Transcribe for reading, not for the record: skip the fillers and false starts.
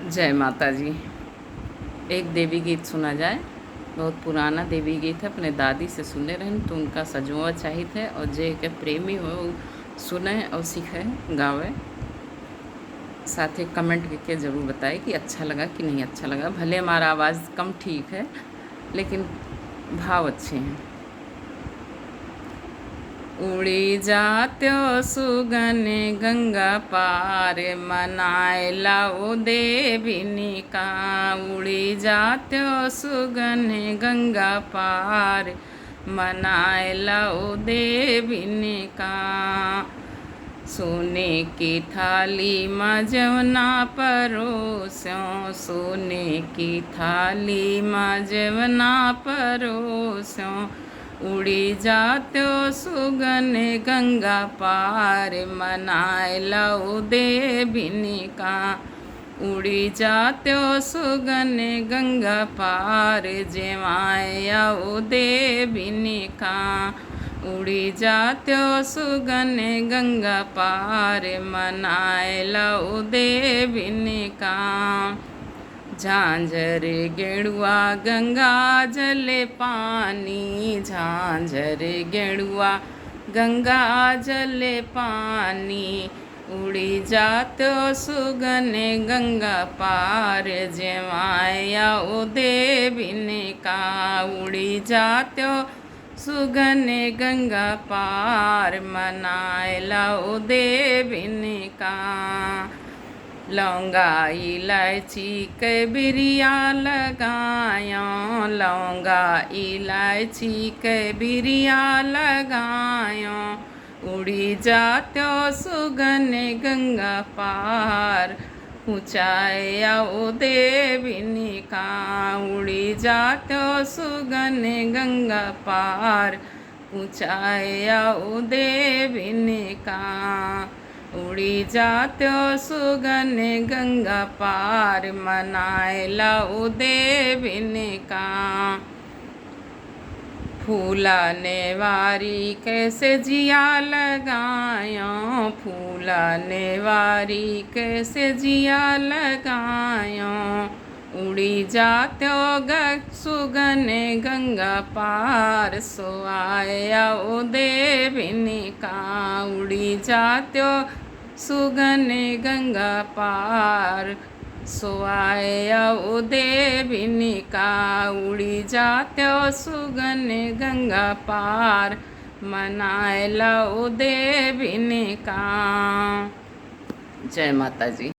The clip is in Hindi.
जय माता जी। एक देवी गीत सुना जाए। बहुत पुराना देवी गीत है, अपने दादी से सुने रहन तो उनका सजोआ चाहिए है और जे के प्रेमी हो सुने और सीखे गावे। साथ ही कमेंट करके ज़रूर बताए कि अच्छा लगा कि नहीं अच्छा लगा। भले हमारा आवाज़ कम ठीक है लेकिन भाव अच्छे हैं। उड़ी जात्यो सुगन गंगा पार मनाए लाओ देविनी का। उड़ी जात्यो सुगन गंगा पार मनाए लाओ देविनी का। सोने की थाली माँ जवना परोस्यों, सोने की थाली माँ जवना परोस्यों। उड़ी जात्यो सुगन गंगा पार मनाए लाओ देविनी का। उड़ी जात्यो सुगन गंगा पार जेवाए आओ देविनी का। उड़ी जात्यो सुगन गंगा पार मनाए लाओ देविनी का। झांझर गेड़ुआ गंगा जल पानी, झांझर गेड़ुआ गंगा जल पानी। उड़ी जात्यो सुगन गंगा पार जेवाए आओ देविनी का। उड़ी जात्यो सुगन गंगा पार मनाए लाओ देविनी का। लौंगा इलायची के बिरिया लगायों, लौंगा इलायची के बिरिया लगायों। उड़ी जात्यो सुगन गंगा पार ऊंचाए आओ देविनी का। उड़ी जात्यो सुगन गंगा पार ऊंचाए आओ देविनी का। उड़ी जात्यो सुगन गंगा पार मनाए लाओ देविनी का। फूलाने वारी कैसे जिया लगायों, फूलाने वारी कैसे जिया लगायों। उड़ी जात्यो सुगन गंगा पार सोआए आओ देविनी का। उड़ी जात्यो सुगन गंगा पार सोआए आओ देविनी का। उड़ी जात्यो सुगन गंगा पार मनाए लाओ देविनी का। जय माता जी।